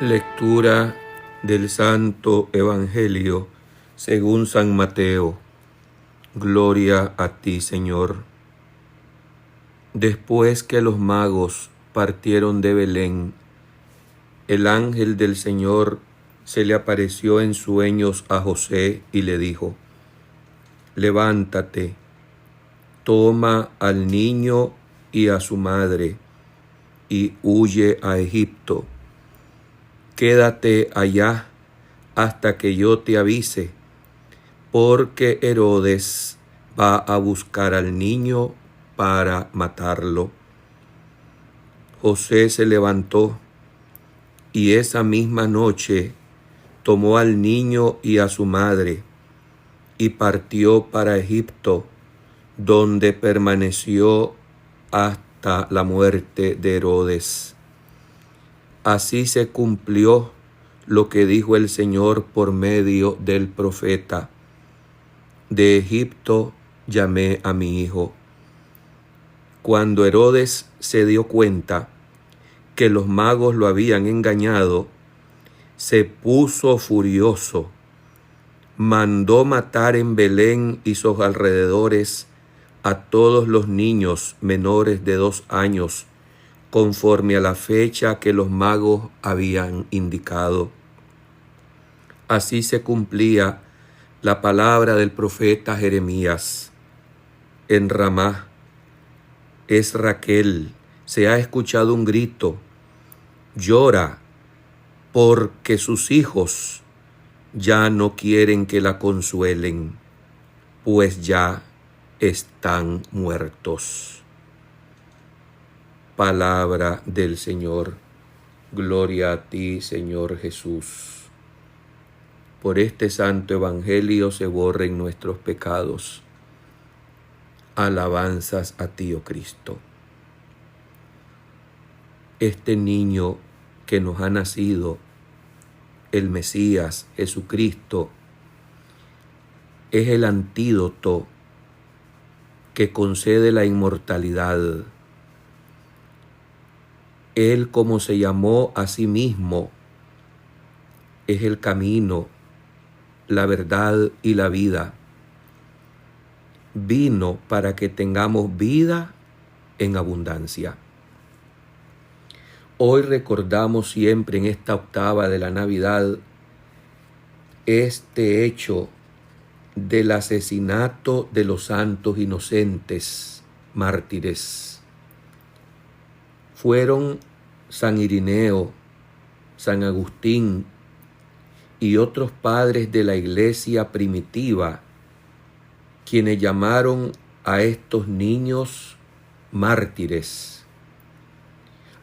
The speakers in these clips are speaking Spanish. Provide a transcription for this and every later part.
Lectura del Santo Evangelio según San Mateo. Gloria a ti, Señor. Después que los magos partieron de Belén, el ángel del Señor se le apareció en sueños a José y le dijo: Levántate, toma al niño y a su madre y huye a Egipto. Quédate allá hasta que yo te avise, porque Herodes va a buscar al niño para matarlo. José se levantó y esa misma noche tomó al niño y a su madre y partió para Egipto, donde permaneció hasta la muerte de Herodes. Así se cumplió lo que dijo el Señor por medio del profeta: de Egipto llamé a mi hijo. Cuando Herodes se dio cuenta que los magos lo habían engañado, se puso furioso. Mandó matar en Belén y sus alrededores a todos los niños menores de 2 años, conforme a la fecha que los magos habían indicado. Así se cumplía la palabra del profeta Jeremías. En Ramá, es Raquel, se ha escuchado un grito: llora, porque sus hijos ya no quieren que la consuelen, pues ya están muertos. Palabra del Señor. Gloria a ti, Señor Jesús. Por este santo evangelio se borren nuestros pecados. Alabanzas a ti, oh Cristo. Este niño que nos ha nacido, el Mesías, Jesucristo, es el antídoto que concede la inmortalidad. Él, como se llamó a sí mismo, es el camino, la verdad y la vida. Vino para que tengamos vida en abundancia. Hoy recordamos siempre en esta octava de la Navidad este hecho del asesinato de los santos inocentes mártires. Fueron San Irineo, San Agustín y otros padres de la iglesia primitiva quienes llamaron a estos niños mártires.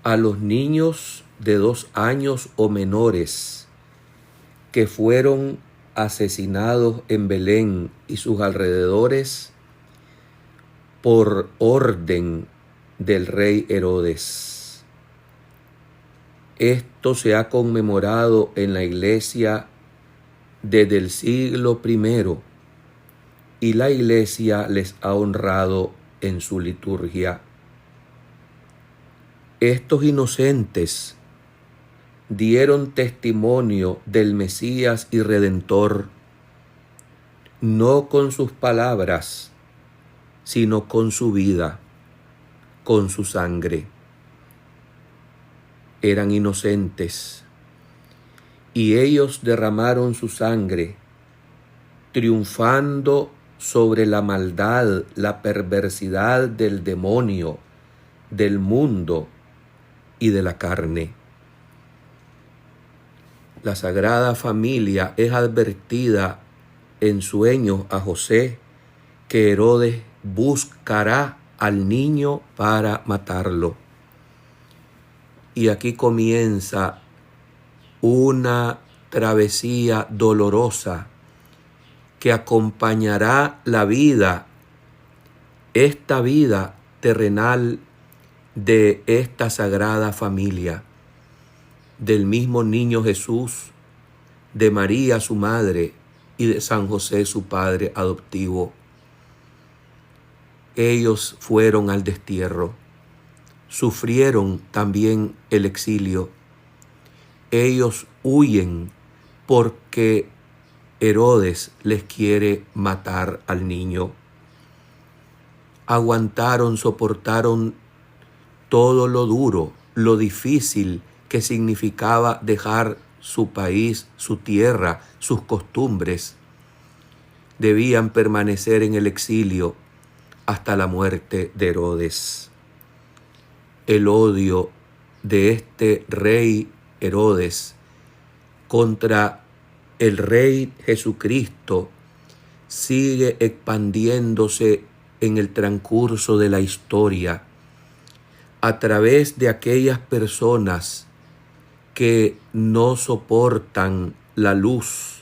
A los niños de 2 años o menores que fueron asesinados en Belén y sus alrededores por orden del rey Herodes. Esto se ha conmemorado en la iglesia desde el siglo I y la iglesia les ha honrado en su liturgia. Estos inocentes dieron testimonio del Mesías y Redentor, no con sus palabras, sino con su vida, con su sangre. Eran inocentes y ellos derramaron su sangre, triunfando sobre la maldad, la perversidad del demonio, del mundo y de la carne. La Sagrada Familia es advertida en sueños a José que Herodes buscará al niño para matarlo. Y aquí comienza una travesía dolorosa que acompañará la vida, esta vida terrenal de esta Sagrada Familia, del mismo niño Jesús, de María su madre y de San José su padre adoptivo. Ellos fueron al destierro, sufrieron también el exilio ellos huyen porque Herodes les quiere matar al niño. Aguantaron, soportaron todo lo duro, lo difícil que significaba dejar su país, su tierra, sus costumbres. Debían permanecer en el exilio hasta la muerte de Herodes. El odio de este rey Herodes contra el rey Jesucristo sigue expandiéndose en el transcurso de la historia a través de aquellas personas que no soportan la luz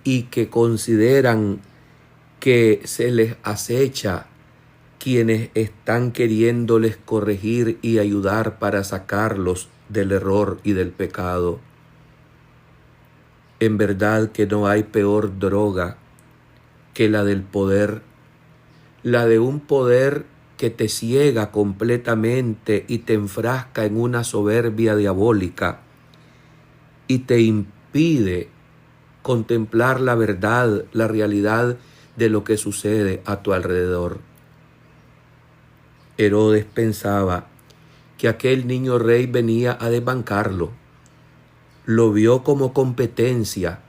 y que consideran que se les acecha quienes están queriéndoles corregir y ayudar para sacarlos del error y del pecado. En verdad que no hay peor droga que la del poder, la de un poder que te ciega completamente y te enfrasca en una soberbia diabólica y te impide contemplar la verdad, la realidad de lo que sucede a tu alrededor. Herodes pensaba que aquel niño rey venía a desbancarlo. Lo vio como competencia.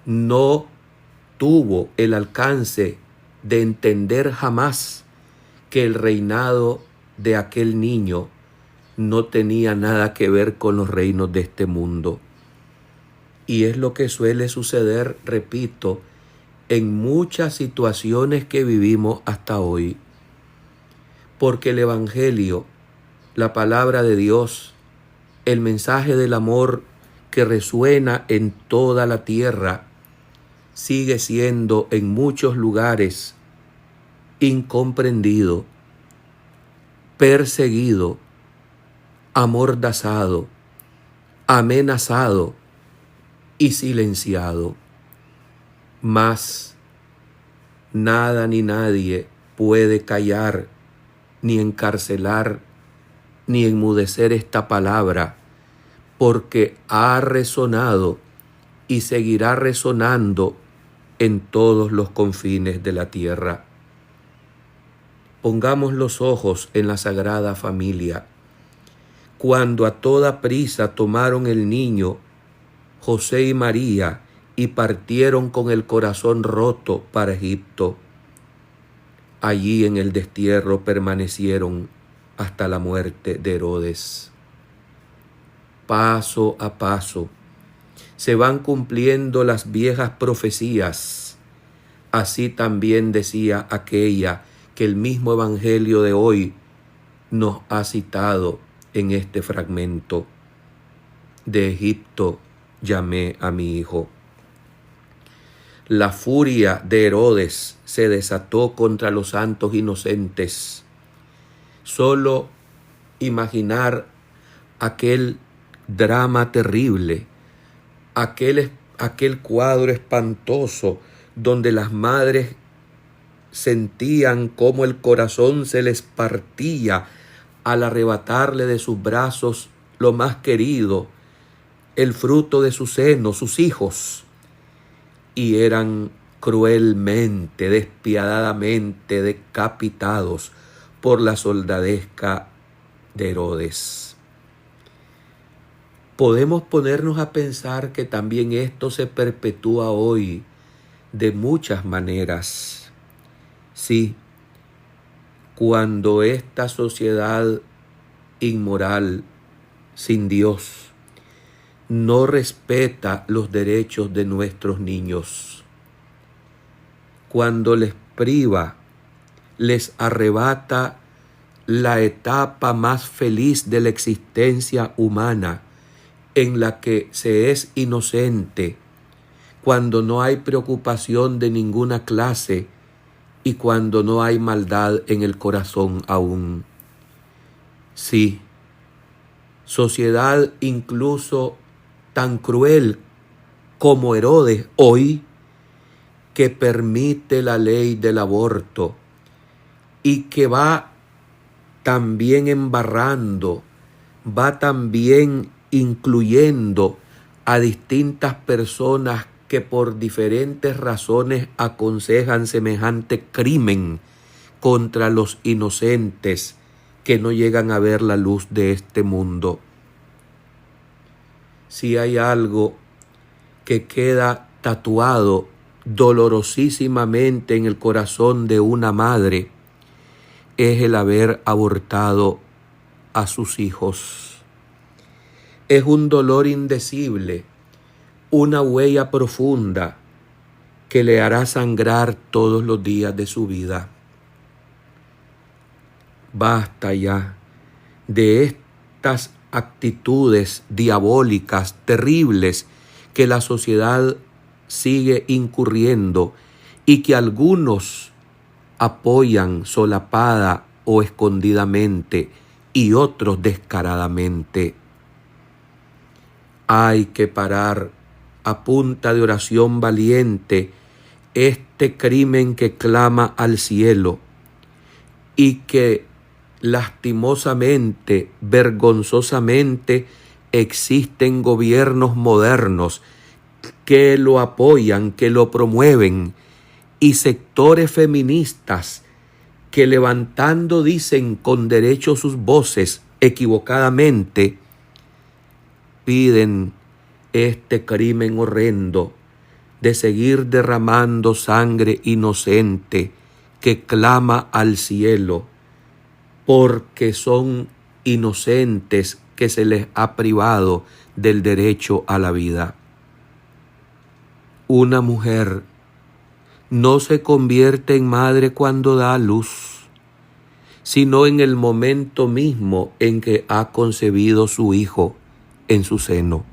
No tuvo el alcance de entender jamás que el reinado de aquel niño no tenía nada que ver con los reinos de este mundo. Y es lo que suele suceder, repito, en muchas situaciones que vivimos hasta hoy. Porque el Evangelio, la palabra de Dios, el mensaje del amor que resuena en toda la tierra, sigue siendo en muchos lugares incomprendido, perseguido, amordazado, amenazado y silenciado. Mas nada ni nadie puede callar, ni encarcelar, ni enmudecer esta palabra, porque ha resonado y seguirá resonando en todos los confines de la tierra. Pongamos los ojos en la Sagrada Familia. Cuando a toda prisa tomaron el niño, José y María, y partieron con el corazón roto para Egipto. Allí en el destierro permanecieron hasta la muerte de Herodes. Paso a paso se van cumpliendo las viejas profecías. Así también decía aquella que el mismo Evangelio de hoy nos ha citado en este fragmento. De Egipto llamé a mi hijo. La furia de Herodes se desató contra los santos inocentes. Solo imaginar aquel drama terrible, aquel cuadro espantoso donde las madres sentían cómo el corazón se les partía al arrebatarle de sus brazos lo más querido, el fruto de su seno, sus hijos, y eran cruelmente, despiadadamente decapitados por la soldadesca de Herodes. Podemos ponernos a pensar que también esto se perpetúa hoy de muchas maneras. Sí, cuando esta sociedad inmoral, sin Dios, no respeta los derechos de nuestros niños, cuando les priva, les arrebata la etapa más feliz de la existencia humana, en la que se es inocente, cuando no hay preocupación de ninguna clase y cuando no hay maldad en el corazón aún. Sí, sociedad incluso tan cruel como Herodes hoy, que permite la ley del aborto y que va también embarrando, va también incluyendo a distintas personas que por diferentes razones aconsejan semejante crimen contra los inocentes que no llegan a ver la luz de este mundo. Si hay algo que queda tatuado dolorosísimamente en el corazón de una madre, es el haber abortado a sus hijos. Es un dolor indecible, una huella profunda que le hará sangrar todos los días de su vida. Basta ya de estas actitudes diabólicas, terribles, que la sociedad sigue incurriendo y que algunos apoyan solapada o escondidamente y otros descaradamente. Hay que parar a punta de oración valiente este crimen que clama al cielo y que lastimosamente, vergonzosamente, existen gobiernos modernos que lo apoyan, que lo promueven, y sectores feministas que levantando dicen con derecho sus voces equivocadamente, piden este crimen horrendo de seguir derramando sangre inocente que clama al cielo, porque son inocentes que se les ha privado del derecho a la vida. Una mujer no se convierte en madre cuando da a luz, sino en el momento mismo en que ha concebido su hijo en su seno.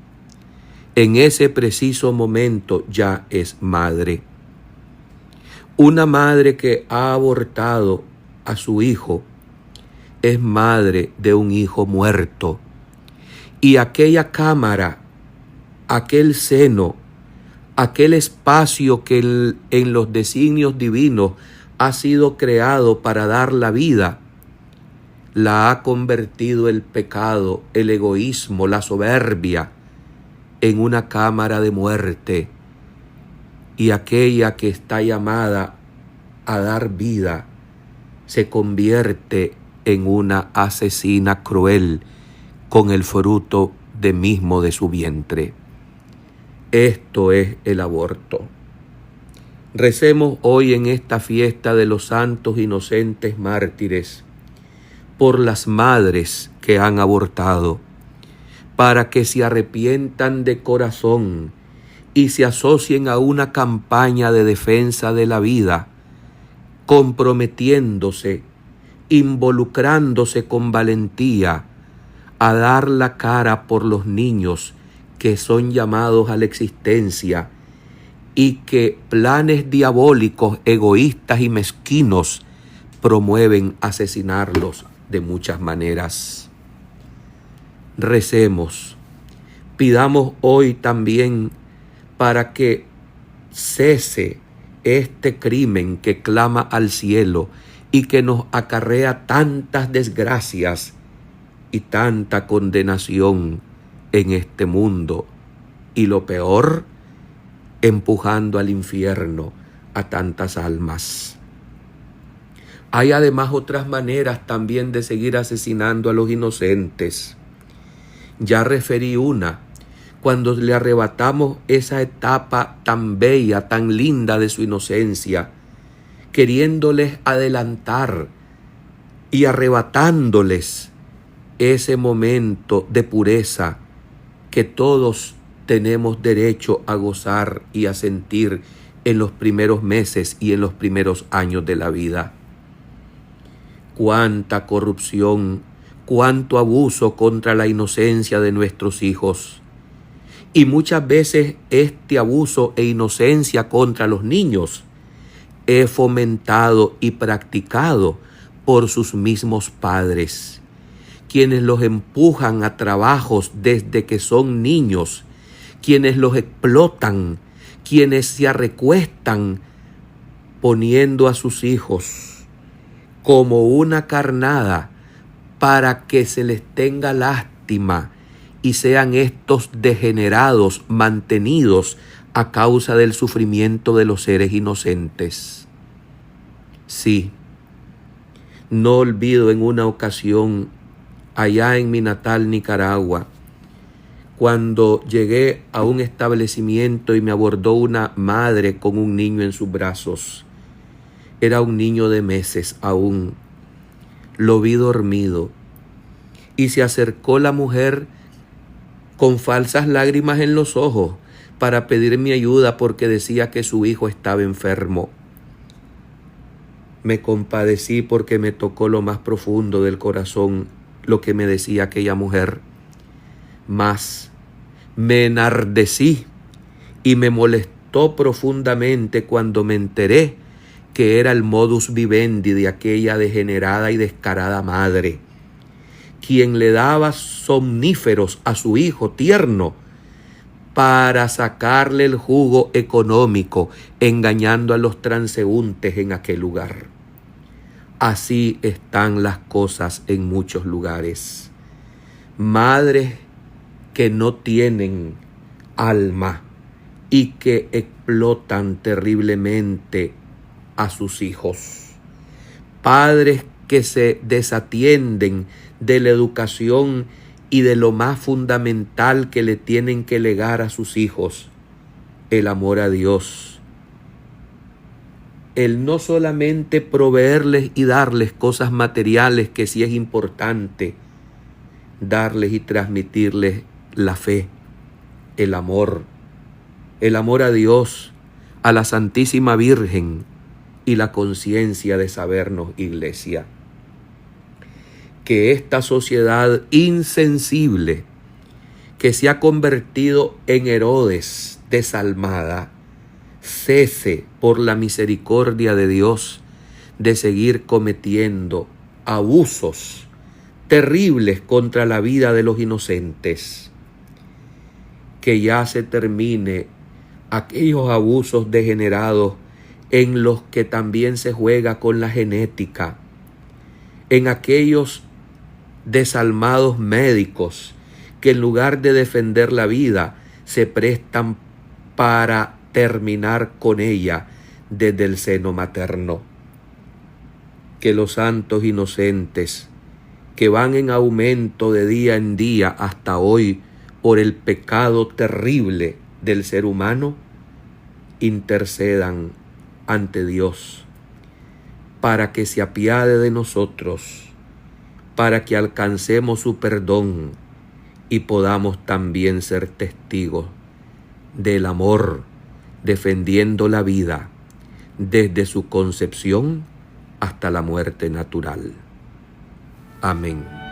En ese preciso momento ya es madre. Una madre que ha abortado a su hijo es madre de un hijo muerto. Y aquella cámara, aquel seno, aquel espacio que en los designios divinos ha sido creado para dar la vida, la ha convertido el pecado, el egoísmo, la soberbia, en una cámara de muerte. Y aquella que está llamada a dar vida se convierte en una asesina cruel con el fruto mismo de su vientre. Esto es el aborto. Recemos hoy en esta fiesta de los santos inocentes mártires por las madres que han abortado, para que se arrepientan de corazón y se asocien a una campaña de defensa de la vida, comprometiéndose, involucrándose con valentía a dar la cara por los niños que son llamados a la existencia y que planes diabólicos, egoístas y mezquinos promueven asesinarlos de muchas maneras. Recemos, pidamos hoy también para que cese este crimen que clama al cielo y que nos acarrea tantas desgracias y tanta condenación en este mundo, y lo peor, empujando al infierno a tantas almas. Hay además otras maneras también de seguir asesinando a los inocentes. Ya referí una, cuando le arrebatamos esa etapa tan bella, tan linda de su inocencia, queriéndoles adelantar y arrebatándoles ese momento de pureza que todos tenemos derecho a gozar y a sentir en los primeros meses y en los primeros años de la vida. Cuánta corrupción, cuánto abuso contra la inocencia de nuestros hijos. Y muchas veces este abuso e inocencia contra los niños es fomentado y practicado por sus mismos padres, quienes los empujan a trabajos desde que son niños, quienes los explotan, quienes se arrecuestan poniendo a sus hijos como una carnada para que se les tenga lástima y sean estos degenerados mantenidos a causa del sufrimiento de los seres inocentes. Sí, no olvido en una ocasión allá en mi natal Nicaragua, cuando llegué a un establecimiento y me abordó una madre con un niño en sus brazos. Era un niño de meses aún. Lo vi dormido y se acercó la mujer con falsas lágrimas en los ojos para pedir mi ayuda porque decía que su hijo estaba enfermo. Me compadecí porque me tocó lo más profundo del corazón lo que me decía aquella mujer. Mas me enardecí y me molestó profundamente cuando me enteré que era el modus vivendi de aquella degenerada y descarada madre, quien le daba somníferos a su hijo tierno para sacarle el jugo económico, engañando a los transeúntes en aquel lugar. Así están las cosas en muchos lugares. Madres que no tienen alma y que explotan terriblemente a sus hijos. Padres que se desatienden de la educación y de lo más fundamental que le tienen que legar a sus hijos, el amor a Dios. El no solamente proveerles y darles cosas materiales, que sí es importante, darles y transmitirles la fe, el amor a Dios, a la Santísima Virgen y la conciencia de sabernos iglesia. Que esta sociedad insensible, que se ha convertido en Herodes desalmada, cese por la misericordia de Dios de seguir cometiendo abusos terribles contra la vida de los inocentes. Que ya se termine aquellos abusos degenerados en los que también se juega con la genética, en aquellos desalmados médicos que en lugar de defender la vida se prestan para terminar con ella desde el seno materno. Que los santos inocentes, que van en aumento de día en día hasta hoy por el pecado terrible del ser humano, intercedan ante Dios para que se apiade de nosotros, para que alcancemos su perdón y podamos también ser testigos del amor, defendiendo la vida desde su concepción hasta la muerte natural. Amén.